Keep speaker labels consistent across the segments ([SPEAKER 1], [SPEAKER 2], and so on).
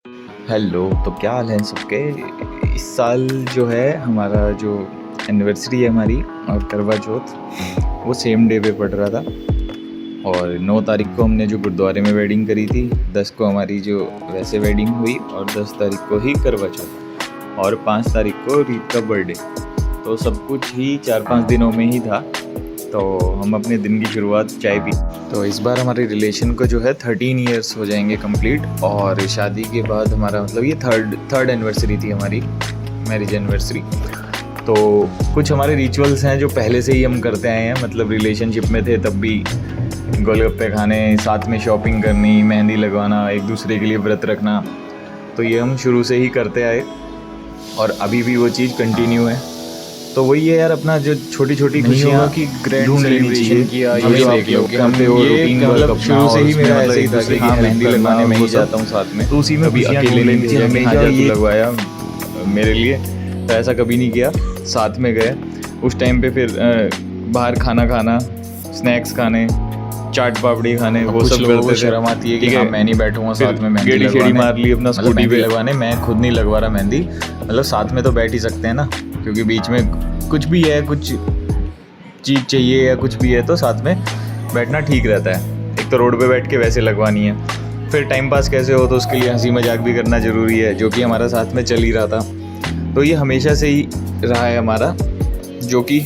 [SPEAKER 1] Hello, तो क्या हाल है सबके। इस साल जो है हमारा जो एनिवर्सरी है हमारी और करवा चौथ वो सेम डे पे पड़ रहा था। और 9 तारीख को हमने जो गुरुद्वारे में वेडिंग करी थी, 10 को हमारी जो वैसे वेडिंग हुई और 10 तारीख को ही करवा चौथ और 5 तारीख को रीत का बर्थडे। तो सब कुछ ही 4-5 दिनों में ही था। तो हम अपने दिन की शुरुआत चाय पी। तो इस बार हमारे रिलेशन को जो है 13 इयर्स हो जाएंगे कंप्लीट। और शादी के बाद हमारा मतलब ये थर्ड एनिवर्सरी थी हमारी, मैरिज एनिवर्सरी। तो कुछ हमारे रिचुअल्स हैं जो पहले से ही हम करते आए हैं, मतलब रिलेशनशिप में थे तब भी गोलगप्पे खाने, साथ में शॉपिंग करनी, मेहंदी लगवाना, एक दूसरे के लिए व्रत रखना। तो ये हम शुरू से ही करते आए और अभी भी वो चीज़ कंटिन्यू है। तो वही है यार, अपना जो छोटी छोटी खुशियाँ
[SPEAKER 2] कि ग्रैंड
[SPEAKER 1] ढूंढ लेनी चाहिए।
[SPEAKER 2] किया
[SPEAKER 1] ये जो आप लोग करते हो रूटीन वर्क अपना,
[SPEAKER 2] शुरू से ही
[SPEAKER 1] और
[SPEAKER 2] मेरा
[SPEAKER 1] उसमें
[SPEAKER 2] ऐसे ही
[SPEAKER 1] एक
[SPEAKER 2] था
[SPEAKER 1] दूसरे
[SPEAKER 2] कि
[SPEAKER 1] की
[SPEAKER 2] हाँ,
[SPEAKER 1] मेहंदी
[SPEAKER 2] हेल्प
[SPEAKER 1] लगवाने
[SPEAKER 2] करना,
[SPEAKER 1] मैं ही
[SPEAKER 2] वो सब।
[SPEAKER 1] जाता हूँ साथ में।
[SPEAKER 2] तो उसी में
[SPEAKER 1] कभी
[SPEAKER 2] खुशियाँ
[SPEAKER 1] अकेले
[SPEAKER 2] ढूंढ
[SPEAKER 1] नहीं
[SPEAKER 2] लेनी
[SPEAKER 1] भेजा कि हाँ
[SPEAKER 2] चाहिए
[SPEAKER 1] जा
[SPEAKER 2] हमेशा।
[SPEAKER 1] तू
[SPEAKER 2] ये
[SPEAKER 1] लगवाया मेरे लिए, तो ऐसा कभी नहीं किया। साथ में गए उस टाइम पे, फिर बाहर खाना खाना, स्नैक्स खाने, चाट पापड़ी खाने, वो
[SPEAKER 2] कुछ
[SPEAKER 1] सब
[SPEAKER 2] लोगों को
[SPEAKER 1] करते थे।
[SPEAKER 2] शर्म आती है कि
[SPEAKER 1] ठीक
[SPEAKER 2] हाँ, मैं नहीं बैठूंगा
[SPEAKER 1] फिर
[SPEAKER 2] साथ में मेहंदी
[SPEAKER 1] गेड़ी शेड़ी
[SPEAKER 2] लगवाने,
[SPEAKER 1] मार ली अपना
[SPEAKER 2] मतलब
[SPEAKER 1] स्कूटी
[SPEAKER 2] मेहंदी
[SPEAKER 1] पे।
[SPEAKER 2] लगवाने। मैं खुद नहीं लगवा रहा मेहंदी, मतलब साथ में तो बैठ ही सकते हैं ना, क्योंकि बीच में कुछ भी है, कुछ चीज़ चाहिए या कुछ भी है तो साथ में बैठना ठीक रहता है। एक तो रोड पे बैठ के वैसे लगवानी है, फिर टाइम पास कैसे हो तो उसके लिए हंसी मजाक भी करना ज़रूरी है, जो कि हमारा साथ में चल ही रहा था। तो ये हमेशा से ही रहा है हमारा, जो कि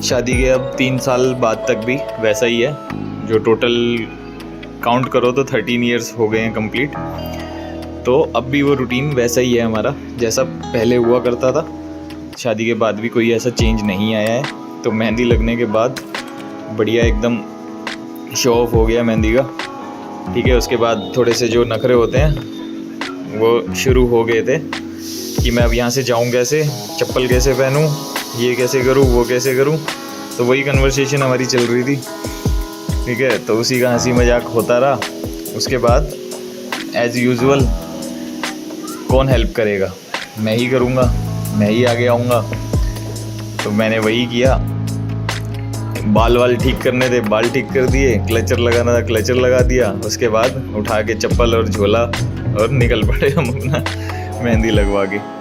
[SPEAKER 2] शादी के अब 3 साल बाद तक भी वैसा ही है। जो टोटल काउंट करो तो 13 इयर्स हो गए हैं कंप्लीट। तो अब भी वो रूटीन वैसा ही है हमारा जैसा पहले हुआ करता था। शादी के बाद भी कोई ऐसा चेंज नहीं आया है। तो मेहंदी लगने के बाद बढ़िया एकदम शो ऑफ हो गया मेहंदी का। ठीक है, उसके बाद थोड़े से जो नखरे होते हैं वो शुरू हो गए थे कि मैं अब यहाँ से जाऊँ कैसे, चप्पल कैसे पहनूँ, ये कैसे करूँ, वो कैसे करूँ। तो वही कन्वर्सेशन हमारी चल रही थी। ठीक है, तो उसी का हंसी मजाक होता रहा। उसके बाद एज़ यूजुअल कौन हेल्प करेगा, मैं ही करूँगा, मैं ही आगे आऊँगा। तो मैंने वही किया। बाल वाल ठीक करने थे, बाल ठीक कर दिए, क्लचर लगाना था, क्लचर लगा दिया। उसके बाद उठा के चप्पल और झोला और निकल पड़े हम अपना मेहंदी लगवा के।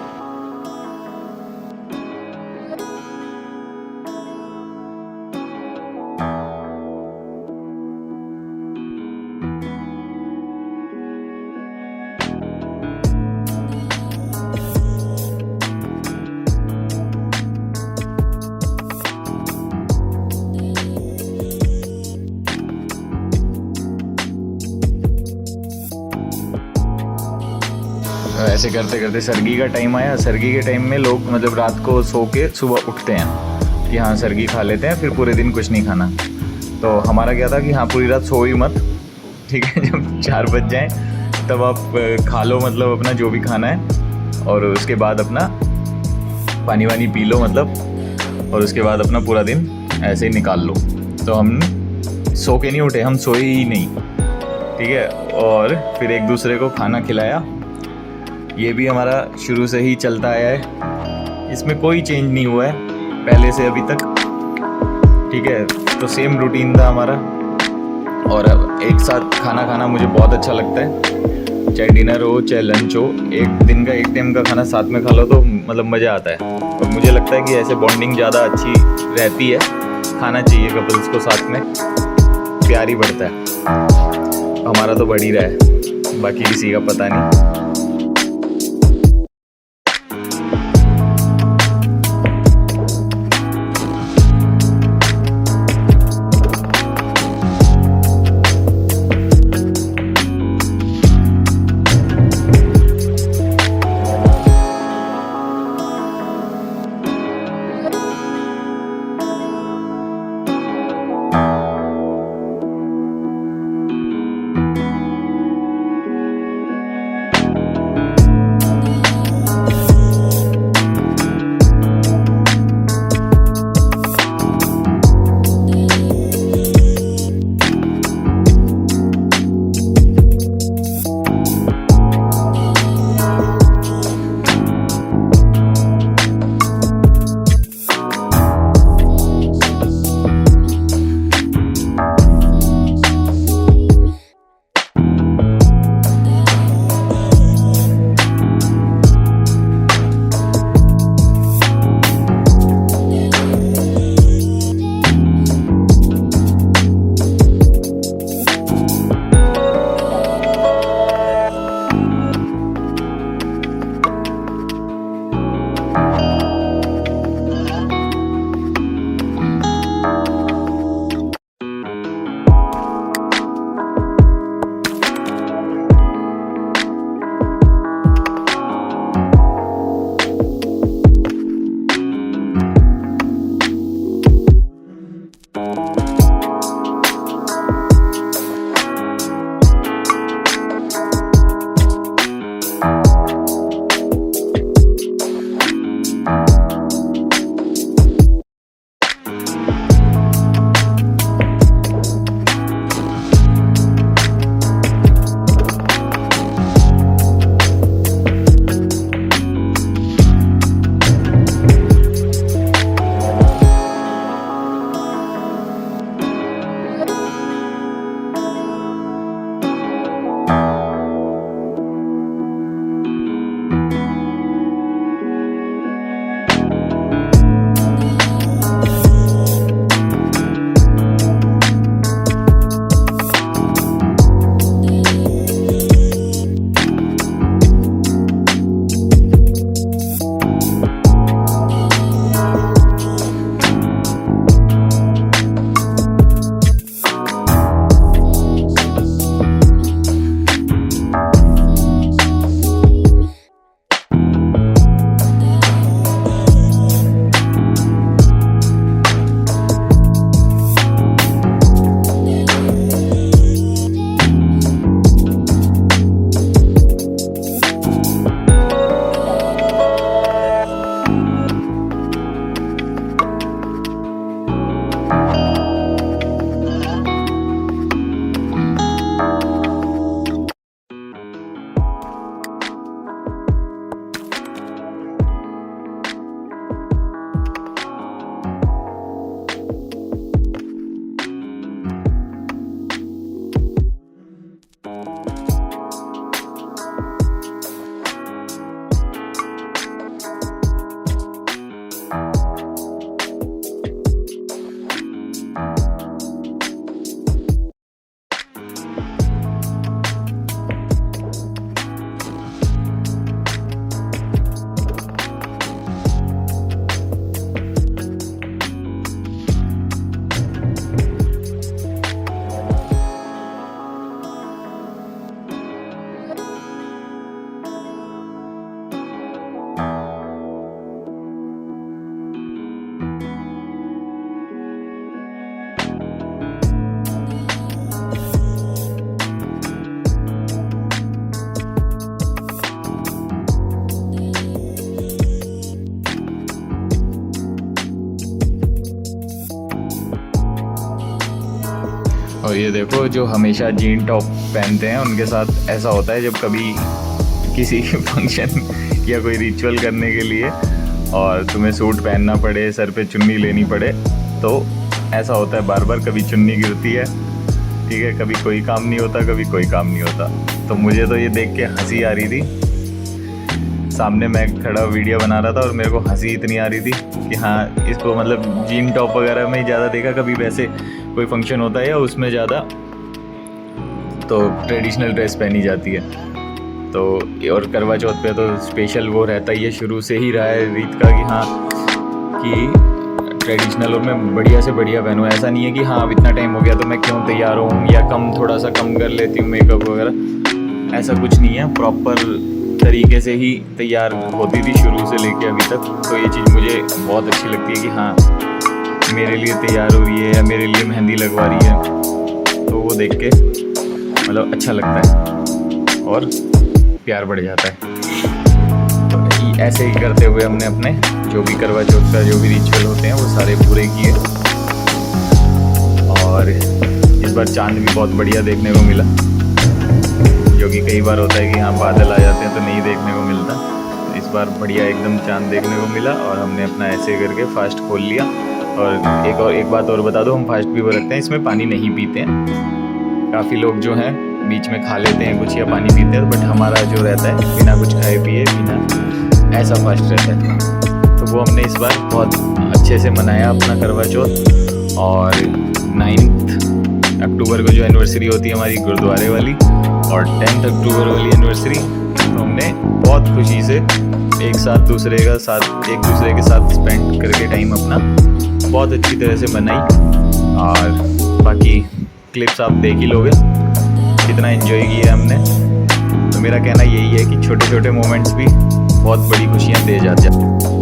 [SPEAKER 2] ऐसे करते करते सरगी का टाइम आया। सरगी के टाइम में लोग मतलब रात को सो के सुबह उठते हैं कि हाँ सरगी खा लेते हैं, फिर पूरे दिन कुछ नहीं खाना। तो हमारा क्या था कि हाँ पूरी रात सो ही मत, ठीक है। जब 4 बज जाए तब आप खा लो, मतलब अपना जो भी खाना है, और उसके बाद अपना पानी वानी पी लो मतलब, और उसके बाद अपना पूरा दिन ऐसे ही निकाल लो। तो हम सो के नहीं उठे, हम सोए ही नहीं, ठीक है। और फिर एक दूसरे को खाना खिलाया। ये भी हमारा शुरू से ही चलता आया है, इसमें कोई चेंज नहीं हुआ है पहले से अभी तक, ठीक है। तो सेम रूटीन था हमारा। और अब एक साथ खाना खाना मुझे बहुत अच्छा लगता है, चाहे डिनर हो चाहे लंच हो, एक दिन का एक टाइम का खाना साथ में खा लो तो मतलब मज़ा आता है। और मुझे लगता है कि ऐसे बॉन्डिंग ज़्यादा अच्छी रहती है, खाना चाहिए कपल्स को साथ में, प्यार ही बढ़ता है। हमारा तो बढ़ ही रहा है, बाकी किसी का पता नहीं। और ये देखो, जो हमेशा जीन टॉप पहनते हैं उनके साथ ऐसा होता है, जब कभी किसी फंक्शन या कोई रिचुअल करने के लिए और तुम्हें सूट पहनना पड़े, सर पे चुन्नी लेनी पड़े, तो ऐसा होता है बार बार। कभी चुन्नी गिरती है, ठीक है, कभी कोई काम नहीं होता, कभी कोई काम नहीं होता। तो मुझे तो ये देख के हंसी आ रही थी। सामने मैं खड़ा वीडियो बना रहा था और मेरे को हंसी इतनी आ रही थी कि हाँ, इसको मतलब जीन टॉप वगैरह में ही ज़्यादा देखा। कभी वैसे कोई फंक्शन होता है या उसमें ज़्यादा तो ट्रेडिशनल ड्रेस पहनी जाती है। तो और करवा चौथ पे तो स्पेशल वो रहता ही है, शुरू से ही रहा है रीत का कि हाँ, कि ट्रेडिशनल और मैं बढ़िया से बढ़िया पहनूँ। ऐसा नहीं है कि हाँ अब इतना टाइम हो गया तो मैं क्यों तैयार हूँ या थोड़ा सा कम कर लेती हूँ मेकअप वगैरह, ऐसा कुछ नहीं है। प्रॉपर तरीके से ही तैयार होती थी शुरू से लेके अभी तक। तो ये चीज़ मुझे बहुत अच्छी लगती है कि हाँ, मेरे लिए तैयार हो रही है या मेरे लिए मेहंदी लगवा रही है, तो वो देख के मतलब अच्छा लगता है और प्यार बढ़ जाता है। तो ऐसे ही करते हुए हमने अपने जो भी करवा चौथ का जो भी रिचुअल होते हैं वो सारे पूरे किए। और इस बार चांद भी बहुत बढ़िया देखने को मिला, जो कि कई बार होता है कि हाँ बादल आ जाते हैं तो नहीं देखने को मिलता। इस बार बढ़िया एकदम चांद देखने को मिला और हमने अपना ऐसे करके फास्ट खोल लिया। और एक बात और बता दो, हम फास्ट भी वो रखते हैं, इसमें पानी नहीं पीते हैं। काफ़ी लोग जो हैं बीच में खा लेते हैं कुछ या पानी पीते हैं, बट हमारा जो रहता है बिना कुछ खाए पिए बिना ऐसा फास्ट रहता है। तो वो हमने इस बार बहुत अच्छे से मनाया अपना करवा चौथ। और 9 अक्टूबर को जो एनिवर्सरी होती है हमारी गुरुद्वारे वाली, और 10 अक्टूबर वाली एनिवर्सरी, तो हमने बहुत खुशी से एक दूसरे के साथ स्पेंड करके टाइम अपना बहुत अच्छी तरह से मनाई। और बाकी क्लिप्स आप देख ही लोगे कितना एंजॉय किया हमने। तो मेरा कहना यही है कि छोटे छोटे मोमेंट्स भी बहुत बड़ी खुशियाँ दे जाते हैं।